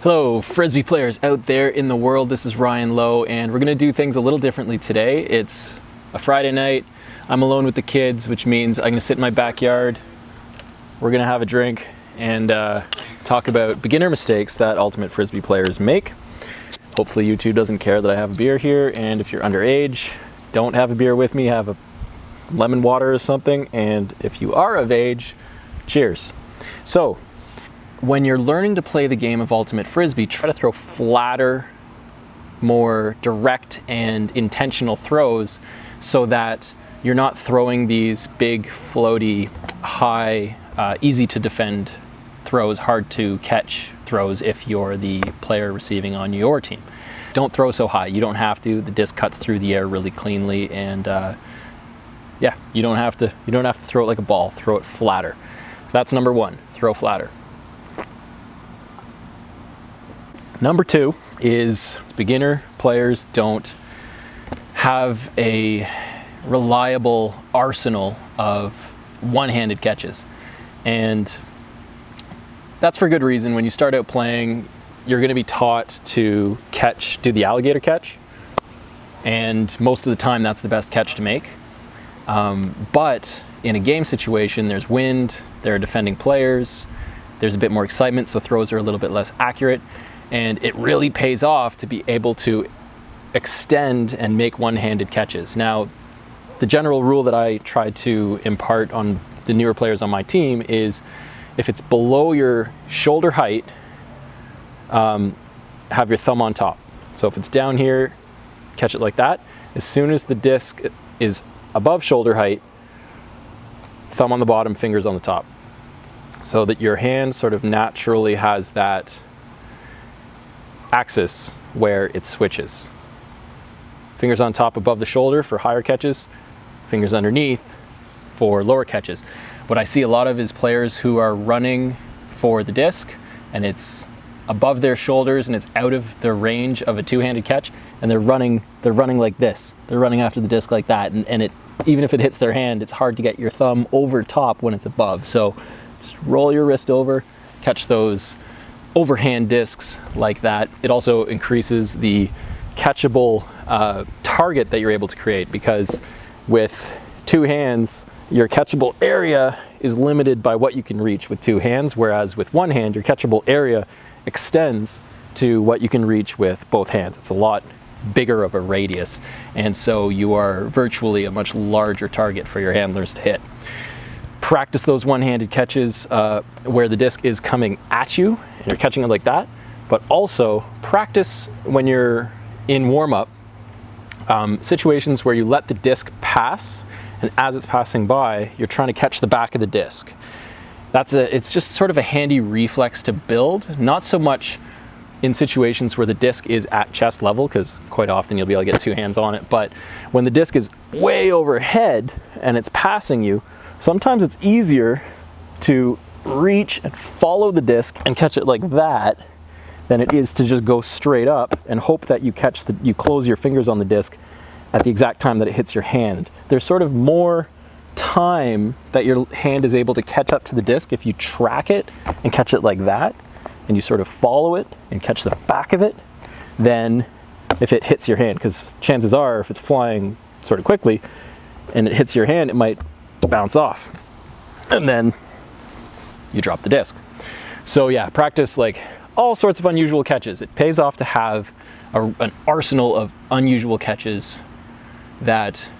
Hello, Frisbee players out there in the world. This is Ryan Lowe, and we're going to do things a little differently today. It's a Friday night. I'm alone with the kids, which means I'm going to sit in my backyard. We're going to have a drink and talk about beginner mistakes that ultimate Frisbee players make. Hopefully YouTube doesn't care that I have a beer here, and if you're underage, don't have a beer with me, have a lemon water or something, and if you are of age, cheers. So, when you're learning to play the game of Ultimate Frisbee, try to throw flatter, more direct and intentional throws so that you're not throwing these big, floaty, high, easy to defend throws, hard to catch throws if you're the player receiving on your team. Don't throw so high. You don't have to. The disc cuts through the air really cleanly, and yeah, you don't have to throw it like a ball. Throw it flatter. So that's number one. Throw flatter. Number two is beginner players don't have a reliable arsenal of one-handed catches. And that's for good reason. When you start out playing, you're going to be taught to do the alligator catch. And most of the time, that's the best catch to make. But in a game situation, there's wind, there are defending players, there's a bit more excitement, so throws are a little bit less accurate. And it really pays off to be able to extend and make one-handed catches. Now, the general rule that I try to impart on the newer players on my team is if it's below your shoulder height, have your thumb on top. So if it's down here, catch it like that. As soon as the disc is above shoulder height, thumb on the bottom, fingers on the top. So that your hand sort of naturally has that axis where it switches. Fingers on top above the shoulder for higher catches, fingers underneath for lower catches. What I see a lot of is players who are running for the disc and it's above their shoulders and it's out of the range of a two-handed catch, and they're running like this. They're running after the disc like that, and it, even if it hits their hand, it's hard to get your thumb over top when it's above. So just roll your wrist over, catch those overhand discs like that. It also increases the catchable target that you're able to create, because with two hands, your catchable area is limited by what you can reach with two hands, whereas with one hand, your catchable area extends to what you can reach with both hands. It's a lot bigger of a radius, and so you are virtually a much larger target for your handlers to hit. Practice those one-handed catches where the disc is coming at you and you're catching it like that, but also practice when you're in warm-up situations where you let the disc pass, and as it's passing by, you're trying to catch the back of the disc. It's just sort of a handy reflex to build, not so much in situations where the disc is at chest level, because quite often you'll be able to get two hands on it, but when the disc is way overhead and it's passing you, sometimes it's easier to reach and follow the disc and catch it like that than it is to just go straight up and hope that you close your fingers on the disc at the exact time that it hits your hand. There's sort of more time that your hand is able to catch up to the disc if you track it and catch it like that, and you sort of follow it and catch the back of it, than if it hits your hand, because chances are if it's flying sort of quickly and it hits your hand, it might bounce off and then you drop the disc. So yeah, practice like all sorts of unusual catches. It pays off to have an arsenal of unusual catches that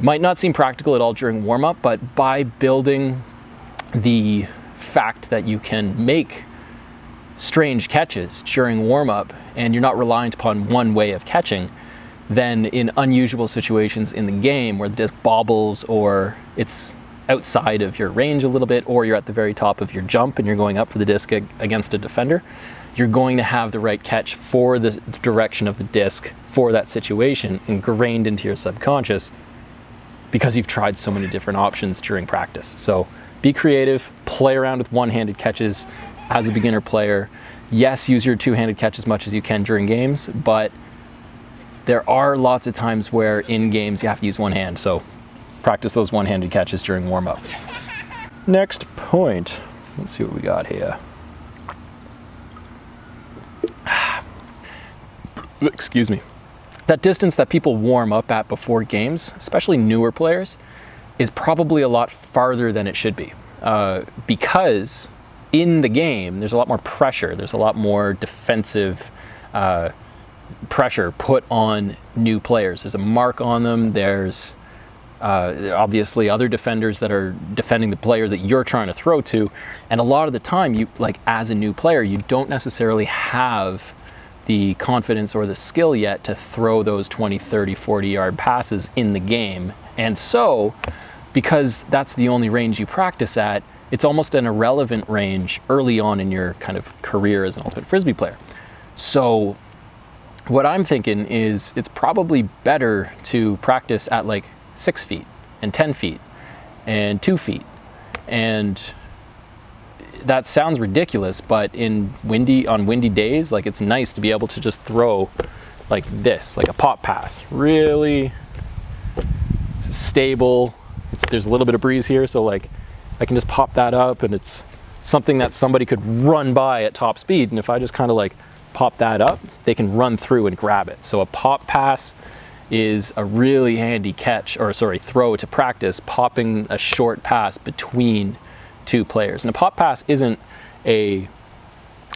might not seem practical at all during warm-up, but by building the fact that you can make strange catches during warm-up and you're not reliant upon one way of catching, then in unusual situations in the game where the disc bobbles or it's outside of your range a little bit, or you're at the very top of your jump and you're going up for the disc against a defender, you're going to have the right catch for the direction of the disc for that situation ingrained into your subconscious because you've tried so many different options during practice. So be creative, play around with one-handed catches as a beginner player. Yes, use your two-handed catch as much as you can during games, but there are lots of times where in games you have to use one hand, so practice those one-handed catches during warm-up. Next point. Let's see what we got here. excuse me, that distance that people warm up at before games, especially newer players, is probably a lot farther than it should be. Because in the game, there's a lot more pressure. There's a lot more defensive pressure put on new players. There's a mark on them. There's obviously other defenders that are defending the players that you're trying to throw to. And a lot of the time, you, like, as a new player, you don't necessarily have the confidence or the skill yet to throw those 20, 30, 40-yard passes in the game. And so, because that's the only range you practice at, it's almost an irrelevant range early on in your kind of career as an ultimate Frisbee player. So what I'm thinking is it's probably better to practice at like 6 feet and 10 feet and 2 feet. And that sounds ridiculous, but on windy days, like, it's nice to be able to just throw like this, like a pop pass. Really stable. There's a little bit of breeze here, so like I can just pop that up, and it's something that somebody could run by at top speed. And if I just kind of like pop that up, they can run through and grab it. So a pop pass is a really handy throw to practice popping a short pass between two players. And a pop pass isn't a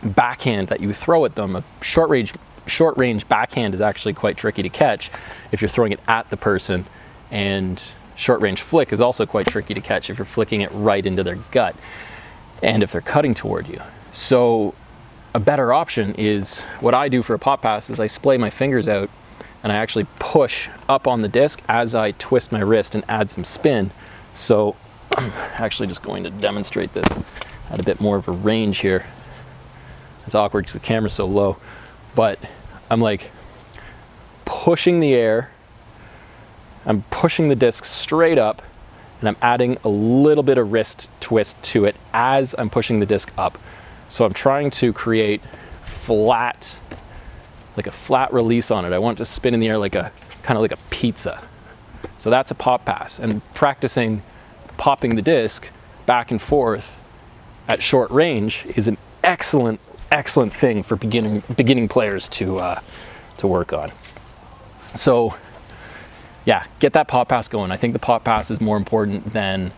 backhand that you throw at them. A short range backhand is actually quite tricky to catch if you're throwing it at the person, and short range flick is also quite tricky to catch if you're flicking it right into their gut and if they're cutting toward you. So a better option is, what I do for a pop pass is I splay my fingers out and I actually push up on the disc as I twist my wrist and add some spin. So I'm actually just going to demonstrate this at a bit more of a range here. It's awkward because the camera's so low, but I'm like pushing the air, I'm pushing the disc straight up, and I'm adding a little bit of wrist twist to it as I'm pushing the disc up. So I'm trying to create like a flat release on it. I want it to spin in the air like kind of like a pizza. So that's a pop pass. And practicing popping the disc back and forth at short range is an excellent thing for beginning players to work on. So yeah, get that pop pass going. I think the pop pass is more important than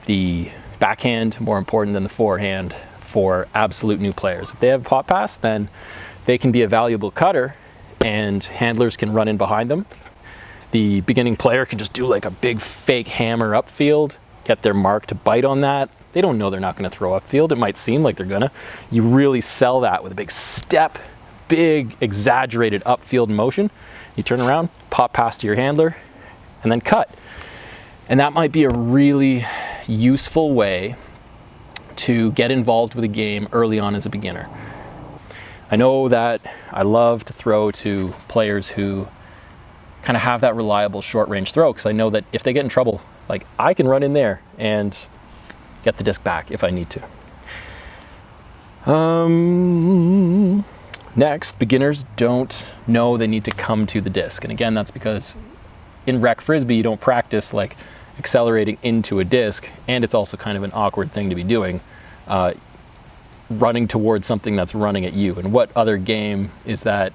the backhand, more important than the forehand for absolute new players. If they have a pop pass, then they can be a valuable cutter and handlers can run in behind them. The beginning player can just do like a big fake hammer upfield, get their mark to bite on that. They don't know they're not going to throw upfield. It might seem like they're gonna. You really sell that with a big step, big exaggerated upfield motion. You turn around, pop pass to your handler, and then cut. And that might be a really useful way to get involved with a game early on as a beginner. I know that I love to throw to players who kind of have that reliable short range throw, because I know that if they get in trouble, like, I can run in there and get the disc back if I need to. Next, beginners don't know they need to come to the disc. And again, that's because in rec Frisbee, you don't practice like accelerating into a disc, and it's also kind of an awkward thing to be doing, running towards something that's running at you. And what other game is that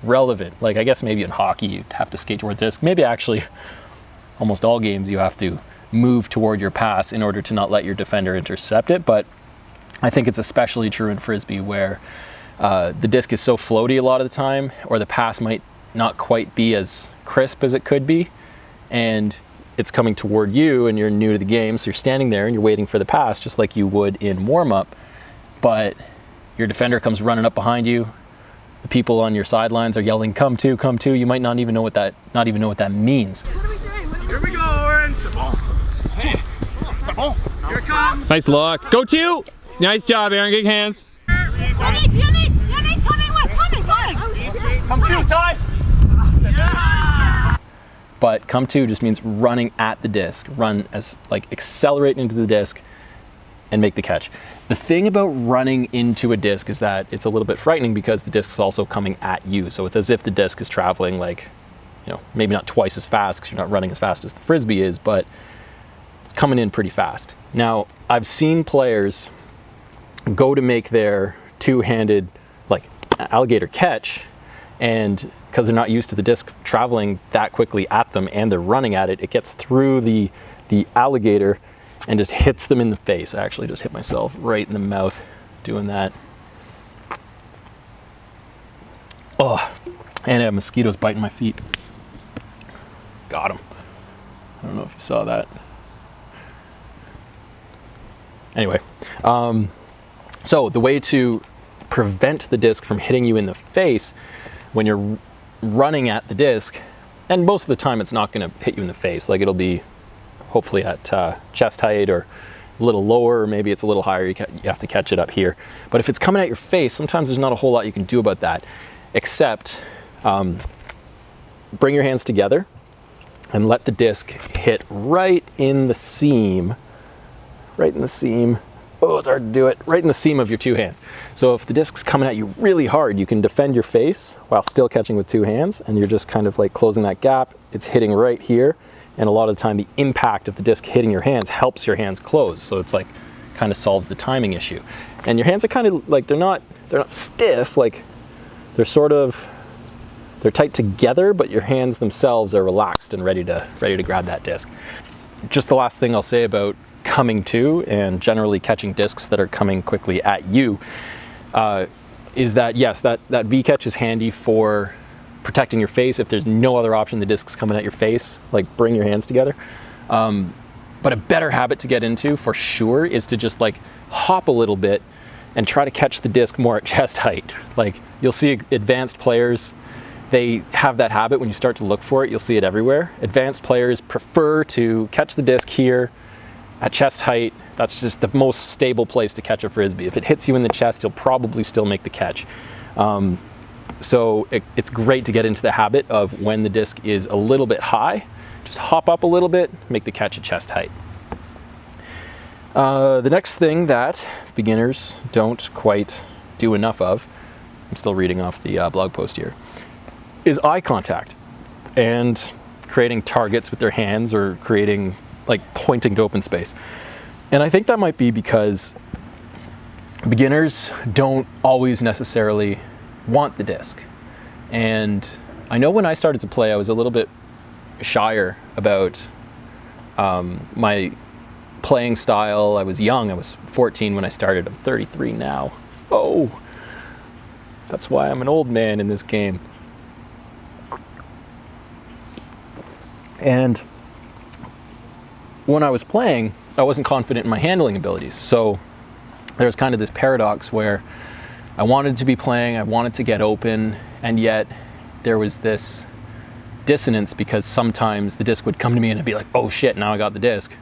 relevant? Like, I guess maybe in hockey you'd have to skate toward the disc. Maybe actually almost all games you have to move toward your pass in order to not let your defender intercept it. But I think it's especially true in Frisbee, where the disc is so floaty a lot of the time, or the pass might not quite be as crisp as it could be, and it's coming toward you and you're new to the game, so you're standing there and you're waiting for the pass just like you would in warm-up, but your defender comes running up behind you. The people on your sidelines are yelling, come to, come to. You might not even know what that means. What are we doing? Here we go, Oren. C'est bon. Hey, c'est bon. Here it comes. Nice look. Go to. Nice job, Aaron. Good hands. Yannick, coming. Come to, Ty. Yeah. But come to just means running at the disc. Run as, like, accelerate into the disc and make the catch. The thing about running into a disc is that it's a little bit frightening, because the disc is also coming at you. So it's as if the disc is traveling, like, you know, maybe not twice as fast because you're not running as fast as the Frisbee is, but it's coming in pretty fast. Now, I've seen players go to make their two-handed, like, alligator catch, And because they're not used to the disc traveling that quickly at them and they're running at it, it gets through the alligator and just hits them in the face. I actually just hit myself right in the mouth doing that. Oh, and I have mosquitoes biting my feet. Got them. I don't know if you saw that. Anyway, so the way to prevent the disc from hitting you in the face when you're running at the disc, and most of the time it's not going to hit you in the face, like it'll be hopefully at chest height or a little lower, or maybe it's a little higher, you have to catch it up here. But if it's coming at your face, sometimes there's not a whole lot you can do about that, except bring your hands together and let the disc hit right in the seam. Right in the seam. Oh, it's hard to do it. Right in the seam of your two hands. So if the disc's coming at you really hard, you can defend your face while still catching with two hands, and you're just kind of like closing that gap. It's hitting right here, and a lot of the time the impact of the disc hitting your hands helps your hands close. So it's like kind of solves the timing issue. And your hands are kind of like, they're not stiff, like they're tight together, but your hands themselves are relaxed and ready to grab that disc. Just the last thing I'll say about coming to and generally catching discs that are coming quickly at you is that yes, that V catch is handy for protecting your face. If there's no other option, the disc's coming at your face, like bring your hands together. But a better habit to get into for sure is to just like hop a little bit and try to catch the disc more at chest height. Like you'll see advanced players, they have that habit. When you start to look for it, you'll see it everywhere. Advanced players prefer to catch the disc here at chest height. That's just the most stable place to catch a Frisbee. If it hits you in the chest, you'll probably still make the catch. So it's great to get into the habit of when the disc is a little bit high, just hop up a little bit, make the catch at chest height. The next thing that beginners don't quite do enough of, I'm still reading off the blog post here, is eye contact and creating targets with their hands or creating like pointing to open space. And I think that might be because beginners don't always necessarily want the disc. And I know when I started to play, I was a little bit shyer about my playing style. I was young. I was 14 when I started. I'm 33 now. Oh, that's why I'm an old man in this game. And when I was playing, I wasn't confident in my handling abilities. So there was kind of this paradox where I wanted to be playing, I wanted to get open, and yet there was this dissonance because sometimes the disc would come to me and I'd be like, oh shit, now I got the disc.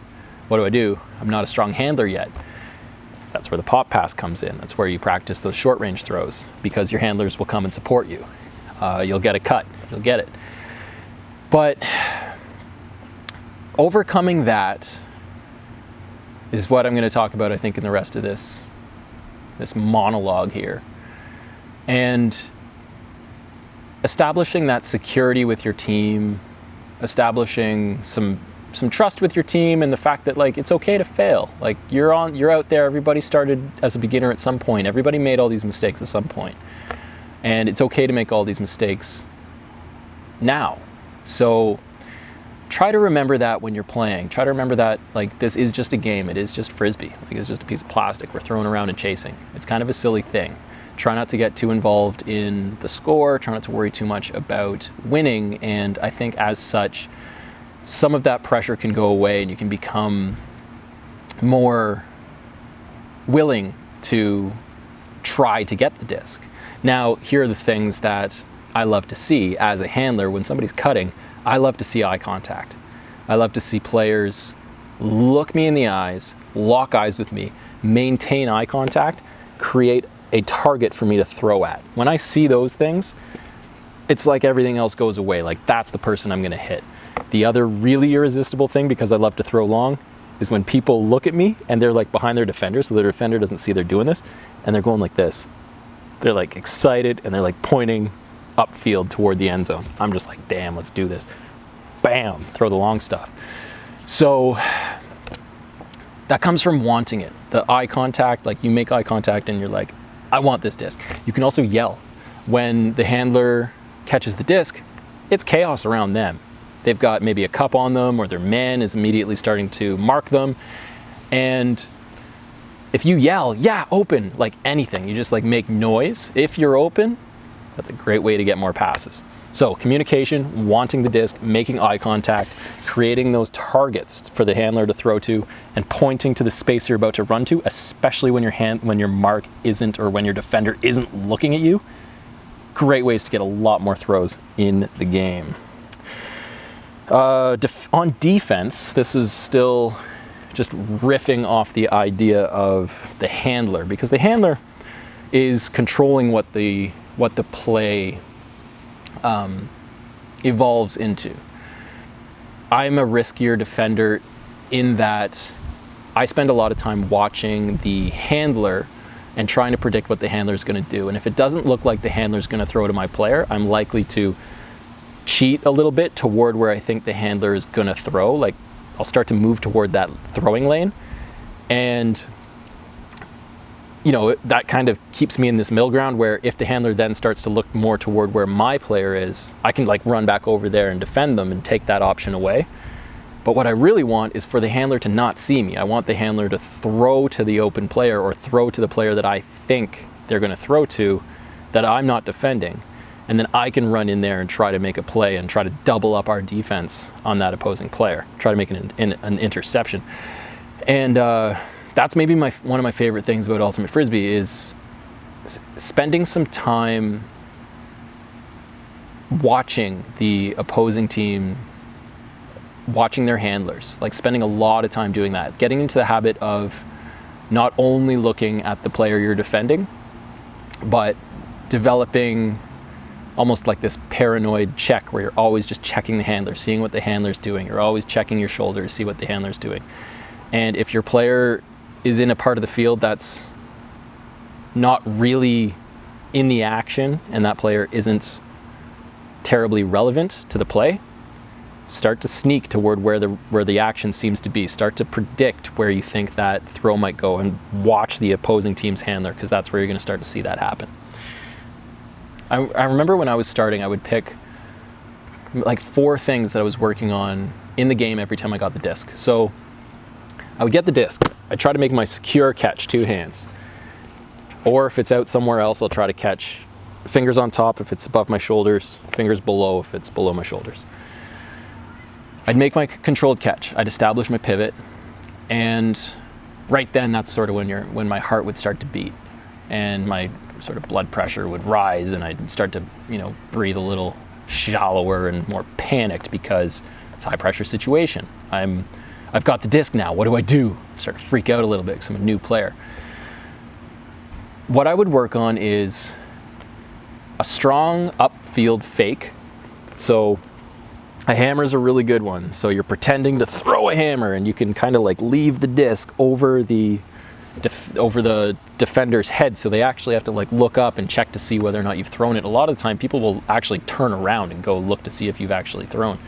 What do? I'm not a strong handler yet. That's where the pop pass comes in. That's where you practice those short range throws because your handlers will come and support you. You'll get a cut, you'll get it. But overcoming that is what I'm going to talk about, I think, in the rest of this monologue here. And establishing that security with your team, establishing some trust with your team, and the fact that like it's okay to fail. Like you're out there, everybody started as a beginner at some point. Everybody made all these mistakes at some point. And it's okay to make all these mistakes now. So try to remember that when you're playing. Try to remember that like this is just a game. It is just Frisbee. Like it's just a piece of plastic we're throwing around and chasing. It's kind of a silly thing. Try not to get too involved in the score. Try not to worry too much about winning. And I think as such, some of that pressure can go away and you can become more willing to try to get the disc. Now, here are the things that I love to see as a handler when somebody's cutting. I love to see eye contact. I love to see players look me in the eyes, lock eyes with me, maintain eye contact, create a target for me to throw at. When I see those things, it's like everything else goes away. Like that's the person I'm going to hit. The other really irresistible thing, because I love to throw long, is when people look at me and they're like behind their defender, so their defender doesn't see they're doing this, and they're going like this. They're like excited and they're like pointing upfield toward the end zone. I'm just like, damn, let's do this. Bam, throw the long stuff. So that comes from wanting it. The eye contact, like you make eye contact and you're like, I want this disc. You can also yell. When the handler catches the disc, it's chaos around them. They've got maybe a cup on them, or their man is immediately starting to mark them. And if you yell, yeah, open, like anything, you just like make noise. If you're open, that's a great way to get more passes. So communication, wanting the disc, making eye contact, creating those targets for the handler to throw to, and pointing to the space you're about to run to, especially when your mark isn't, or when your defender isn't looking at you. Great ways to get a lot more throws in the game. On defense, this is still just riffing off the idea of the handler, because the handler is controlling what the play evolves into. I'm a riskier defender in that I spend a lot of time watching the handler and trying to predict what the handler is going to do. And if it doesn't look like the handler is going to throw to my player, I'm likely to cheat a little bit toward where I think the handler is going to throw. Like, I'll start to move toward that throwing lane. And that kind of keeps me in this middle ground where if the handler then starts to look more toward where my player is, I can like run back over there and defend them and take that option away. But what I really want is for the handler to not see me. I want the handler to throw to the open player, or throw to the player that I think they're going to throw to, that I'm not defending. And then I can run in there and try to make a play and try to double up our defense on that opposing player. Try to make an interception. And that's maybe one of my favorite things about Ultimate Frisbee is spending some time watching the opposing team, watching their handlers, like spending a lot of time doing that, getting into the habit of not only looking at the player you're defending, but developing almost like this paranoid check where you're always just checking the handler, seeing what the handler's doing. You're always checking your shoulder to see what the handler's doing. And if your player is in a part of the field that's not really in the action and that player isn't terribly relevant to the play, start to sneak toward where the action seems to be. Start to predict where you think that throw might go and watch the opposing team's handler, because that's where you're going to start to see that happen. I remember when I was starting, I would pick like 4 things that I was working on in the game every time I got the disc. So I would get the disc. I try to make my secure catch 2 hands. Or if it's out somewhere else, I'll try to catch fingers on top if it's above my shoulders, fingers below if it's below my shoulders. I'd make my controlled catch. I'd establish my pivot. And right then, that's sort of when my heart would start to beat and my sort of blood pressure would rise, and I'd start to, breathe a little shallower and more panicked because it's a high pressure situation. I've got the disc now. What do I do? Start to freak out a little bit because I'm a new player. What I would work on is a strong upfield fake. So a hammer is a really good one. So you're pretending to throw a hammer, and you can kind of like leave the disc over the defender's head, so they actually have to like look up and check to see whether or not you've thrown it. A lot of the time people will actually turn around and go look to see if you've actually thrown.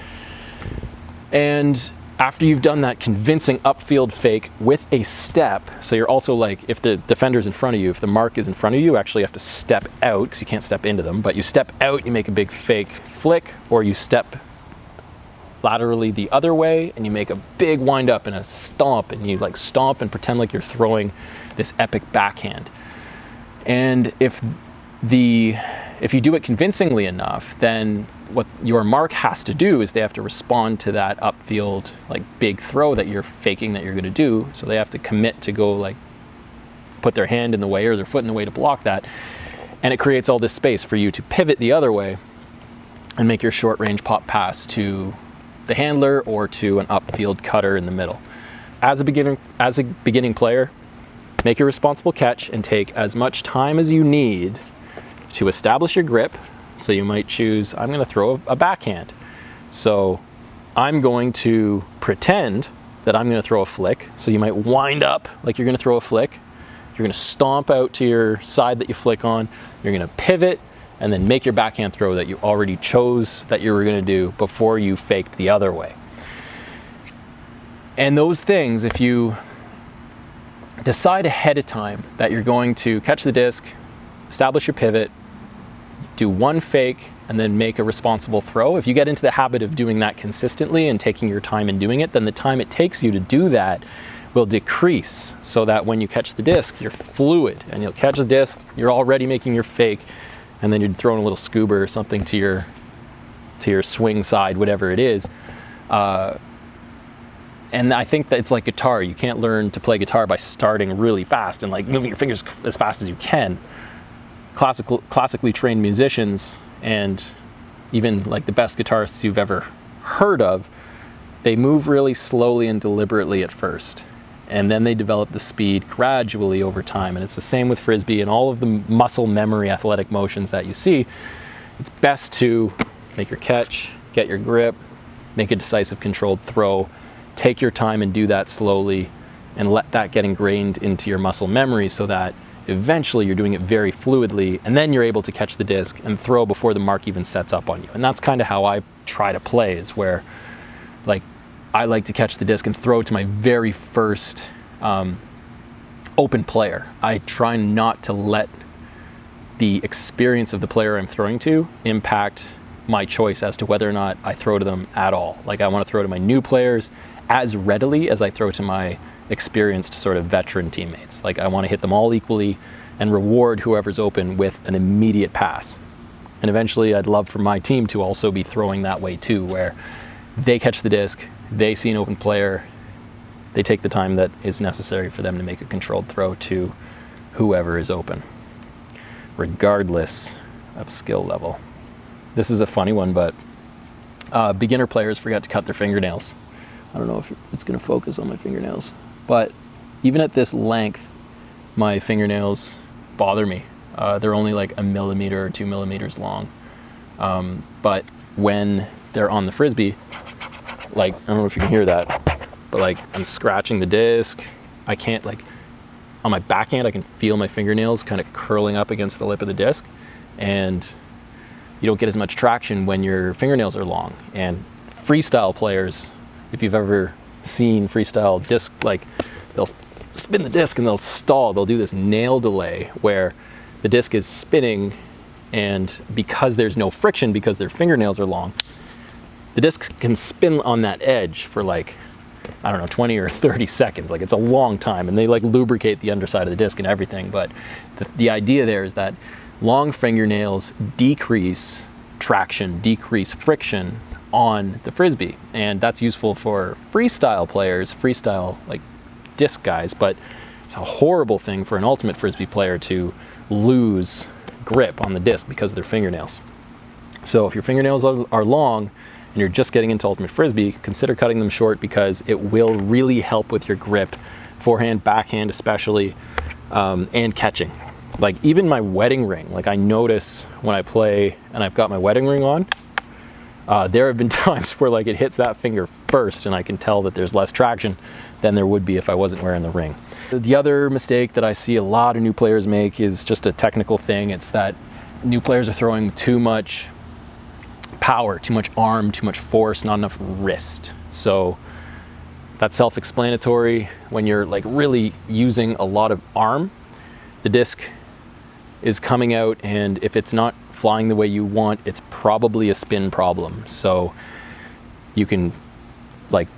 And after you've done that convincing upfield fake with a step, so you're also like, if the defender's in front of you, if the mark is in front of you, you actually have to step out, because you can't step into them, but you step out, you make a big fake flick, or you step laterally the other way and you make a big wind up and a stomp, and you like stomp and pretend like you're throwing this epic backhand. And if you do it convincingly enough, then what your mark has to do is they have to respond to that upfield like big throw that you're faking that you're going to do. So they have to commit to go like put their hand in the way or their foot in the way to block that. And it creates all this space for you to pivot the other way and make your short range pop pass to the handler or to an upfield cutter in the middle. As a beginning player, make your responsible catch and take as much time as you need to establish your grip. So you might choose, I'm going to throw a backhand. So I'm going to pretend that I'm going to throw a flick. So you might wind up like you're going to throw a flick. You're going to stomp out to your side that you flick on. You're going to pivot and then make your backhand throw that you already chose that you were going to do before you faked the other way. And those things, if you decide ahead of time that you're going to catch the disc, establish your pivot, do one fake and then make a responsible throw. If you get into the habit of doing that consistently and taking your time in doing it, then the time it takes you to do that will decrease, so that when you catch the disc, you're fluid and you'll catch the disc, you're already making your fake, and then you're throwing a little scuba or something to your swing side, whatever it is. And I think that it's like guitar. You can't learn to play guitar by starting really fast and like moving your fingers as fast as you can. Classically trained musicians, and even like the best guitarists you've ever heard of, they move really slowly and deliberately at first, and then they develop the speed gradually over time. And it's the same with Frisbee and all of the muscle memory athletic motions that you see. It's best to make your catch, get your grip, make a decisive controlled throw, take your time and do that slowly, and let that get ingrained into your muscle memory so that eventually you're doing it very fluidly, and then you're able to catch the disc and throw before the mark even sets up on you. And that's kind of how I try to play, is where like I like to catch the disc and throw to my very first open player. I try not to let the experience of the player I'm throwing to impact my choice as to whether or not I throw to them at all. Like I want to throw to my new players as readily as I throw to my experienced sort of veteran teammates. Like I want to hit them all equally and reward whoever's open with an immediate pass. And eventually I'd love for my team to also be throwing that way too, where they catch the disc, they see an open player, they take the time that is necessary for them to make a controlled throw to whoever is open, regardless of skill level. This is a funny one, but beginner players forget to cut their fingernails. I don't know if it's going to focus on my fingernails, but even at this length, my fingernails bother me. They're only like 1 millimeter or 2 millimeters long. But when they're on the Frisbee, like, I don't know if you can hear that, but like I'm scratching the disc. I can't, like, on my backhand, I can feel my fingernails kind of curling up against the lip of the disc, and you don't get as much traction when your fingernails are long. And freestyle players, if you've ever seen freestyle disc, like they'll spin the disc and they'll stall. They'll do this nail delay where the disc is spinning, and because there's no friction, because their fingernails are long, the disc can spin on that edge for like, I don't know, 20 or 30 seconds. Like it's a long time, and they like lubricate the underside of the disc and everything. But the idea there is that long fingernails decrease traction, decrease friction on the Frisbee. And that's useful for freestyle players, freestyle like disc guys, but it's a horrible thing for an ultimate Frisbee player to lose grip on the disc because of their fingernails. So if your fingernails are long and you're just getting into ultimate Frisbee, consider cutting them short, because it will really help with your grip, forehand, backhand especially, and catching. Like even my wedding ring, like I notice when I play and I've got my wedding ring on, there have been times where like it hits that finger first, and I can tell that there's less traction than there would be if I wasn't wearing the ring. The other mistake that I see a lot of new players make is just a technical thing. It's that new players are throwing too much power, too much arm, too much force, not enough wrist. So that's self-explanatory. When you're like really using a lot of arm, the disc is coming out, and if it's not flying the way you want, it's probably a spin problem. So you can like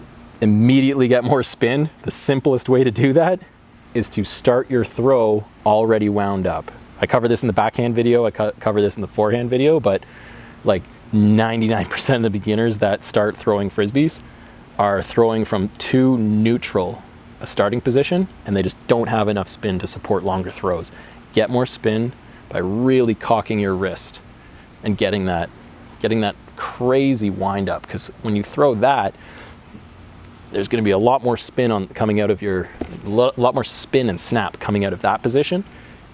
immediately get more spin. The simplest way to do that is to start your throw already wound up. I cover this in the backhand video, I cover this in the forehand video, but like 99% of the beginners that start throwing Frisbees are throwing from too neutral a starting position, and they just don't have enough spin to support longer throws. Get more spin by really cocking your wrist and getting that crazy wind up, because when you throw that, there's going to be a lot more spin coming out of a lot more spin and snap coming out of that position,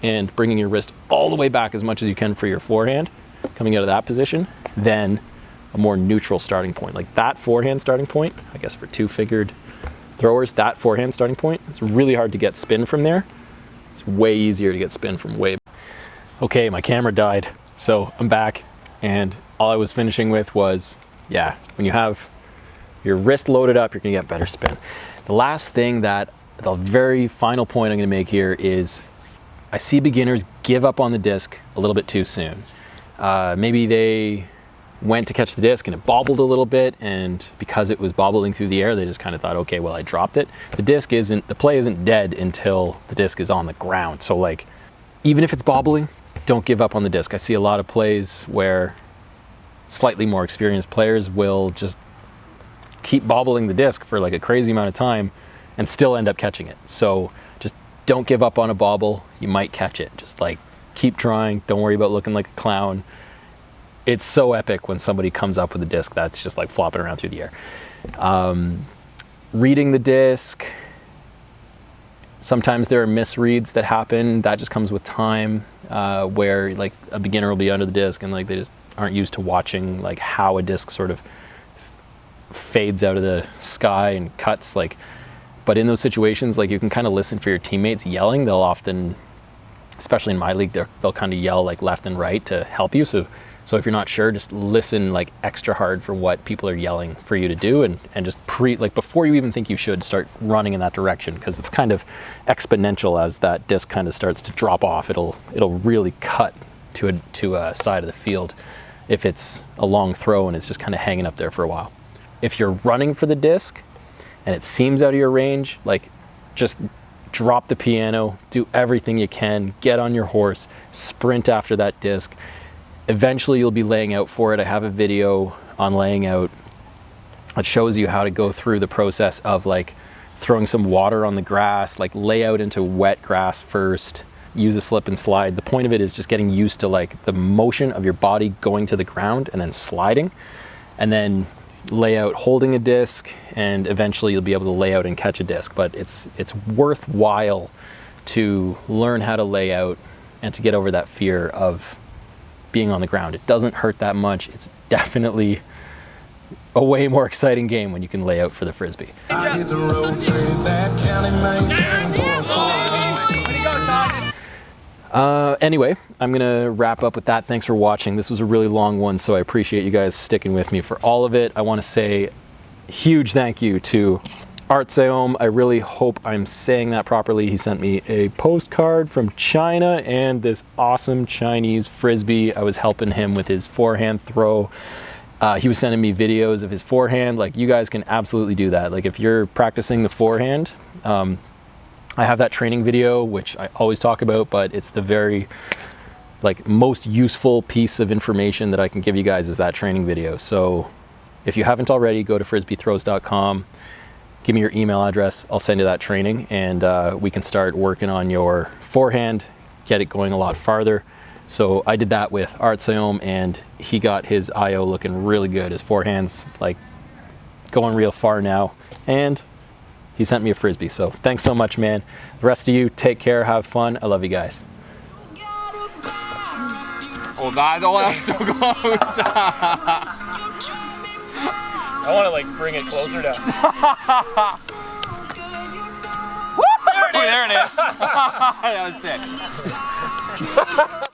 and bringing your wrist all the way back as much as you can for your forehand coming out of that position, than a more neutral starting point. Like that forehand starting point, I guess for two-fingered throwers, that forehand starting point, it's really hard to get spin from there. It's way easier to get spin from way. Okay, my camera died, so I'm back, and all I was finishing with was, yeah, when you have your wrist loaded up, you're gonna get better spin. The last thing, the very final point I'm gonna make here is, I see beginners give up on the disc a little bit too soon. Maybe they went to catch the disc and it bobbled a little bit, and because it was bobbling through the air, they just kind of thought, okay, well, I dropped it. The play isn't dead until the disc is on the ground. So like, even if it's bobbling, don't give up on the disc. I see a lot of plays where slightly more experienced players will just keep bobbling the disc for like a crazy amount of time and still end up catching it. So just don't give up on a bobble. You might catch it. Just like keep trying. Don't worry about looking like a clown. It's so epic when somebody comes up with a disc that's just like flopping around through the air. Reading the disc, sometimes there are misreads that happen. That just comes with time, where like a beginner will be under the disc and like they just aren't used to watching like how a disc sort of fades out of the sky and cuts. Like, but in those situations, like you can kind of listen for your teammates yelling. They'll often, especially in my league, they'll kind of yell like left and right to help you. So if you're not sure, just listen like extra hard for what people are yelling for you to do, and just like before you even think you should, start running in that direction, because it's kind of exponential as that disc kind of starts to drop off. It'll really cut to a side of the field if it's a long throw and it's just kind of hanging up there for a while. If you're running for the disc and it seems out of your range, like just drop the piano, do everything you can, get on your horse, sprint after that disc. Eventually you'll be laying out for it. I have a video on laying out that shows you how to go through the process of like throwing some water on the grass, like lay out into wet grass first, use a slip and slide. The point of it is just getting used to like the motion of your body going to the ground and then sliding, and then lay out holding a disc, and eventually you'll be able to lay out and catch a disc. But it's worthwhile to learn how to lay out and to get over that fear of being on the ground. It doesn't hurt that much. It's definitely a way more exciting game when you can lay out for the Frisbee. Anyway, I'm gonna wrap up with that. Thanks for watching. This was a really long one, so I appreciate you guys sticking with me for all of it. I want to say a huge thank you to Art Seom. I really hope I'm saying that properly. He sent me a postcard from China and this awesome Chinese Frisbee. I was helping him with his forehand throw. He was sending me videos of his forehand. Like, you guys can absolutely do that. Like, if you're practicing the forehand, I have that training video, which I always talk about, but it's the very like most useful piece of information that I can give you guys is that training video. So if you haven't already, go to frisbeethrows.com. Give me your email address. I'll send you that training, and we can start working on your forehand, get it going a lot farther. So I did that with Art Seom, and he got his IO looking really good. His forehand's like going real far now, and he sent me a Frisbee. So thanks so much, man. The rest of you, take care, have fun. I love you guys. Oh, that's so close. I want to like bring it closer down. There it is. That was sick.